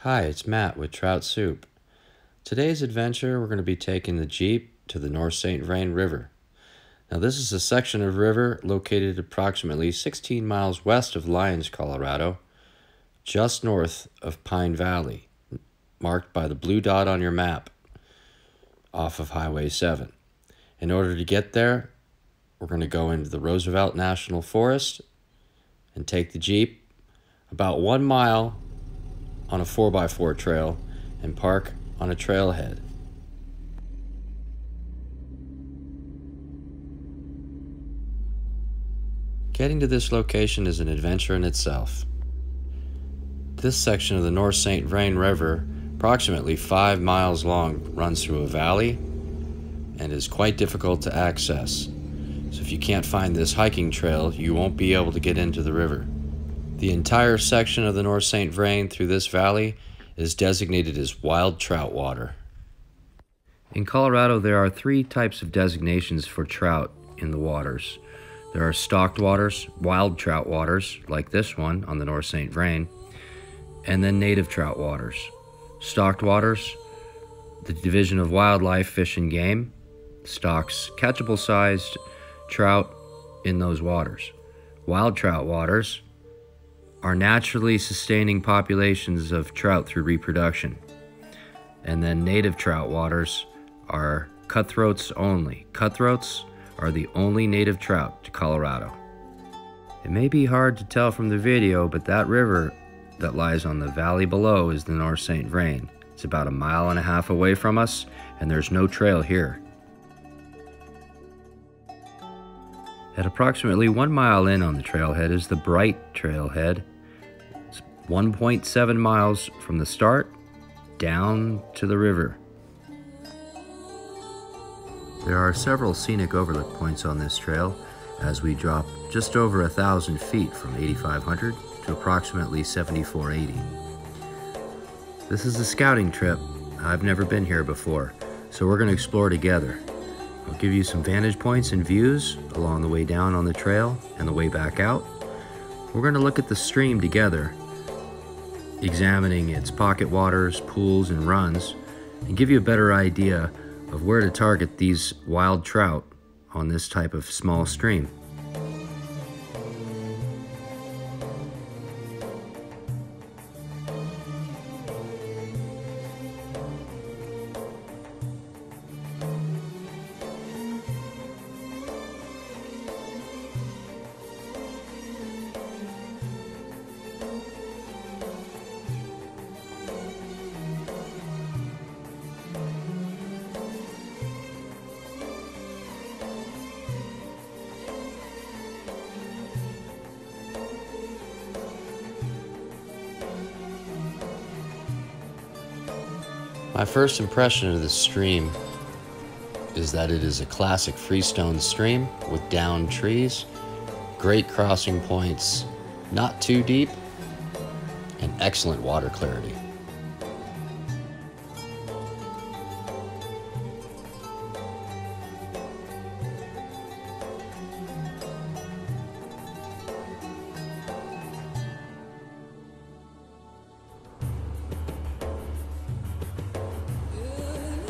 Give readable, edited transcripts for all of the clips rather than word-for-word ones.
Hi, it's Matt with Trout Soup. Today's adventure, we're going to be taking the Jeep to the North St. Vrain River. Now, this is a section of river located approximately 16 miles west of Lyons, Colorado, just north of Pine Valley, marked by the blue dot on your map, off of Highway 7. In order to get there, we're going to go into the Roosevelt National Forest and take the Jeep about 1 mile on a 4x4 trail and park on a trailhead. Getting to this location is an adventure in itself. This section of the North St. Vrain River, approximately 5 miles long, runs through a valley and is quite difficult to access. So if you can't find this hiking trail, you won't be able to get into the river. The entire section of the North St. Vrain through this valley is designated as wild trout water. In Colorado, there are 3 types of designations for trout in the waters. There are stocked waters, wild trout waters, like this one on the North St. Vrain, and then native trout waters. Stocked waters, the Division of Wildlife, Fish and Game, stocks catchable-sized trout in those waters. Wild trout waters are naturally sustaining populations of trout through reproduction. And then native trout waters are cutthroats only. Cutthroats are the only native trout to Colorado. It may be hard to tell from the video, but that river that lies on the valley below is the North St. Vrain. It's about 1.5 miles away from us, and there's no trail here. At approximately 1 mile in on the trailhead is the Bright Trailhead. It's 1.7 miles from the start down to the river. There are several scenic overlook points on this trail as we drop just over 1,000 feet from 8,500 to approximately 7,480. This is a scouting trip. I've never been here before, so we're going to explore together. I'll give you some vantage points and views along the way down on the trail and the way back out. We're going to look at the stream together, examining its pocket waters, pools, and runs, and give you a better idea of where to target these wild trout on this type of small stream. My first impression of this stream is that it is a classic freestone stream with downed trees, great crossing points, not too deep, and excellent water clarity.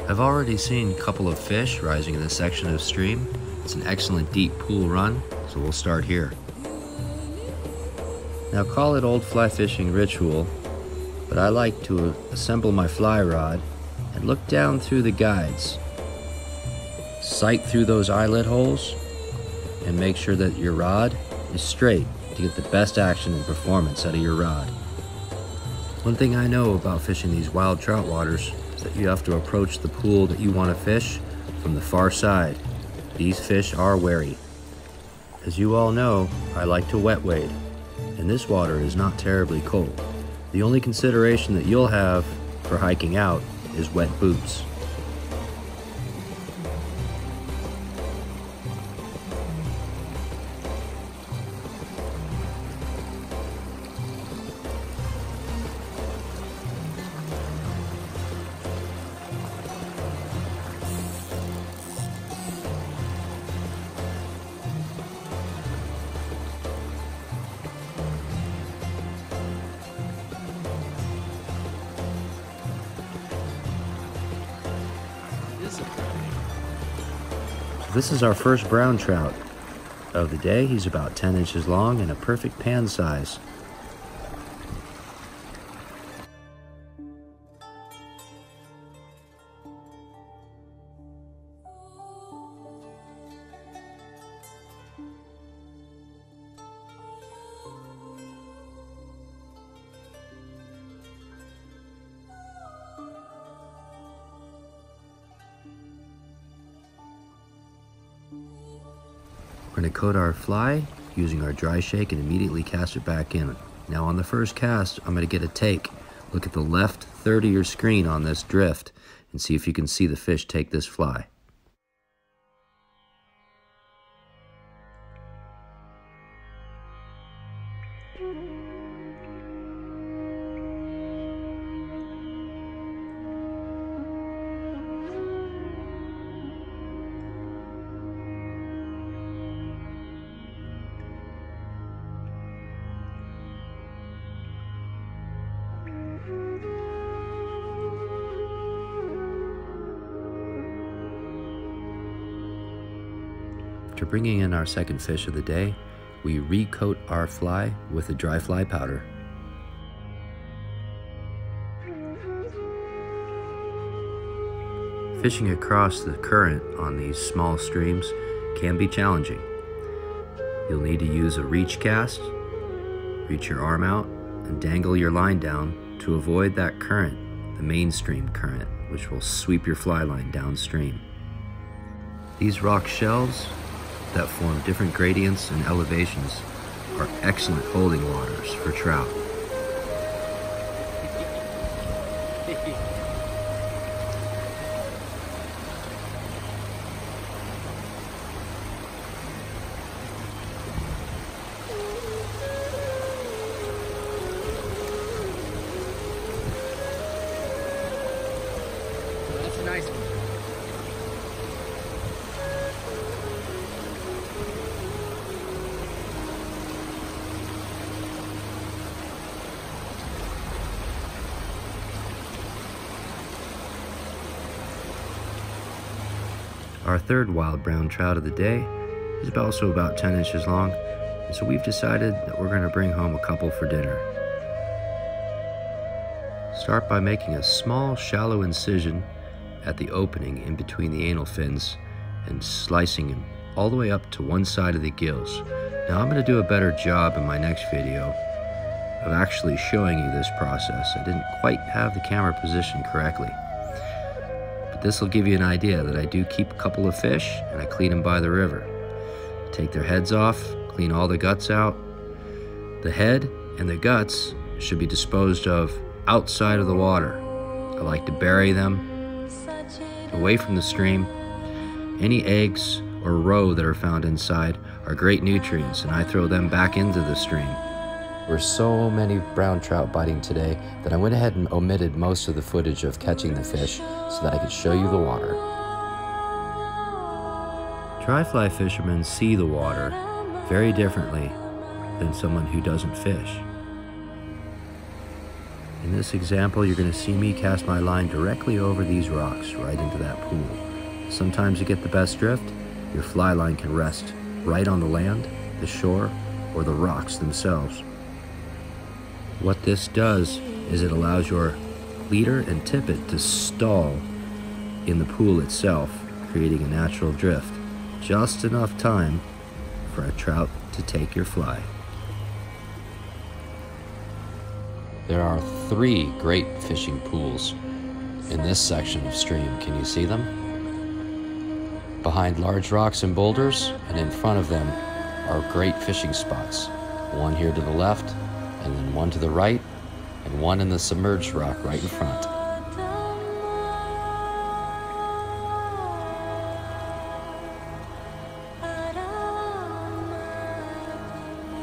I've already seen a couple of fish rising in this section of stream. It's an excellent deep pool run, so we'll start here. Now, call it old fly fishing ritual, but I like to assemble my fly rod and look down through the guides. Sight through those eyelet holes and make sure that your rod is straight to get the best action and performance out of your rod. One thing I know about fishing these wild trout waters is that you have to approach the pool that you want to fish from the far side. These fish are wary. As you all know, I like to wet wade, and this water is not terribly cold. The only consideration that you'll have for hiking out is wet boots. This is our first brown trout of the day. He's about 10 inches long and a perfect pan size. We're going to coat our fly using our dry shake and immediately cast it back in. Now on the first cast, I'm going to get a take. Look at the left third of your screen on this drift and see if you can see the fish take this fly. After bringing in our second fish of the day, we recoat our fly with a dry fly powder. Fishing across the current on these small streams can be challenging. You'll need to use a reach cast, reach your arm out, and dangle your line down to avoid that current, the mainstream current, which will sweep your fly line downstream. These rock shelves that form different gradients and elevations are excellent holding waters for trout. That's a nice one. Our third wild brown trout of the day is also about 10 inches long, and so we've decided that we're going to bring home a couple for dinner. Start by making a small, shallow incision at the opening in between the anal fins and slicing them all the way up to one side of the gills. Now I'm going to do a better job in my next video of actually showing you this process. I didn't quite have the camera positioned correctly. This will give you an idea that I do keep a couple of fish and I clean them by the river. Take their heads off, clean all the guts out. The head and the guts should be disposed of outside of the water. I like to bury them away from the stream. Any eggs or roe that are found inside are great nutrients, and I throw them back into the stream. There were so many brown trout biting today that I went ahead and omitted most of the footage of catching the fish so that I could show you the water. Dry fly fishermen see the water very differently than someone who doesn't fish. In this example, you're going to see me cast my line directly over these rocks right into that pool. Sometimes to get the best drift, your fly line can rest right on the land, the shore, or the rocks themselves. What this does is it allows your leader and tippet to stall in the pool itself, creating a natural drift. Just enough time for a trout to take your fly. There are 3 great fishing pools in this section of stream. Can you see them? Behind large rocks and boulders, and in front of them are great fishing spots. One here to the left, and then one to the right, and one in the submerged rock right in front.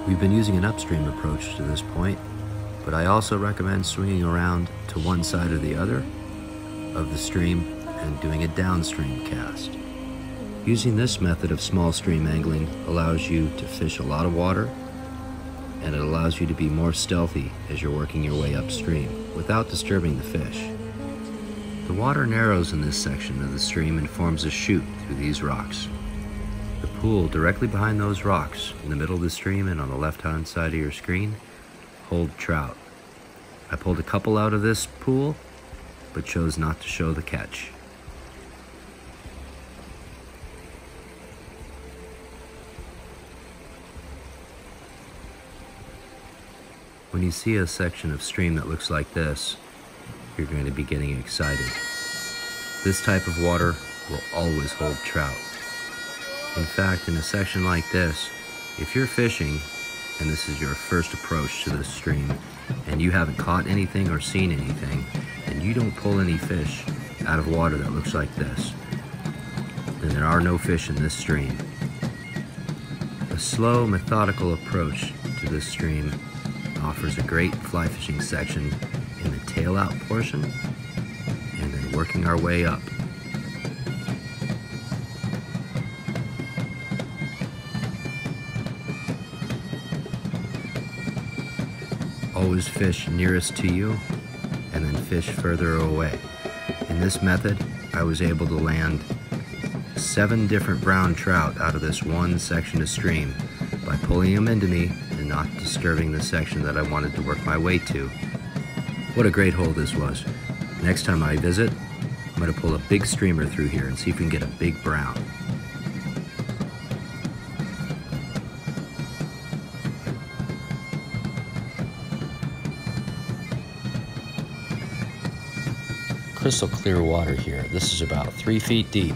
We've been using an upstream approach to this point, but I also recommend swinging around to one side or the other of the stream and doing a downstream cast. Using this method of small stream angling allows you to fish a lot of water, and it allows you to be more stealthy as you're working your way upstream without disturbing the fish. The water narrows in this section of the stream and forms a chute through these rocks. pool directly behind those rocks in the middle of the stream and on the left-hand side of your screen hold trout. I pulled a couple out of this pool, but chose not to show the catch. When you see a section of stream that looks like this, you're going to be getting excited. This type of water will always hold trout. In fact, in a section like this, if you're fishing and this is your first approach to this stream and you haven't caught anything or seen anything, and you don't pull any fish out of water that looks like this, then there are no fish in this stream. A slow, methodical approach to this stream offers a great fly fishing section in the tail out portion and then working our way up. Always fish nearest to you and then fish further away. In this method, I was able to land 7 different brown trout out of this one section of stream by pulling them into me and not disturbing the section that I wanted to work my way to. What a great hole this was. Next time I visit, I'm going to pull a big streamer through here and see if we can get a big brown. Crystal clear water here. This is about 3 feet deep.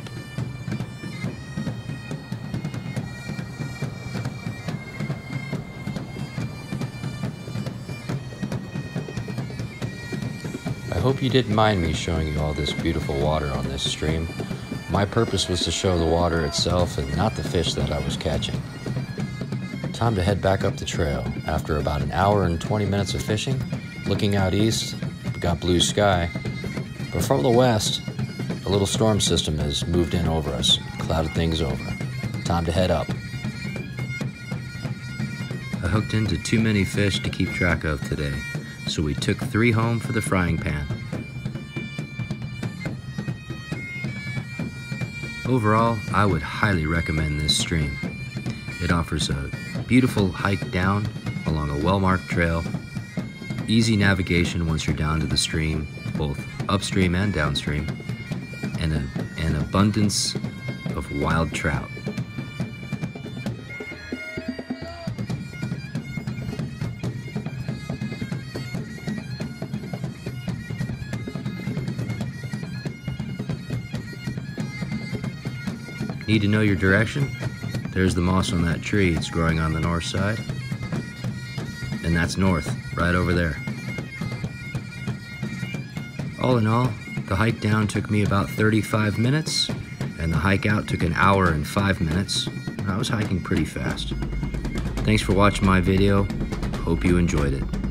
I hope you didn't mind me showing you all this beautiful water on this stream. My purpose was to show the water itself and not the fish that I was catching. Time to head back up the trail. After about an hour and 20 minutes of fishing, looking out east, we got blue sky. But from the west, a little storm system has moved in over us, clouded things over. Time to head up. I hooked into too many fish to keep track of today, so we took 3 home for the frying pan. Overall, I would highly recommend this stream. It offers a beautiful hike down along a well-marked trail, easy navigation once you're down to the stream, both upstream and downstream, and an abundance of wild trout. Need to know your direction? There's the moss on that tree. It's growing on the north side. And that's north, right over there. All in all, the hike down took me about 35 minutes, and the hike out took 1 hour and 5 minutes. I was hiking pretty fast. Thanks for watching my video. Hope you enjoyed it.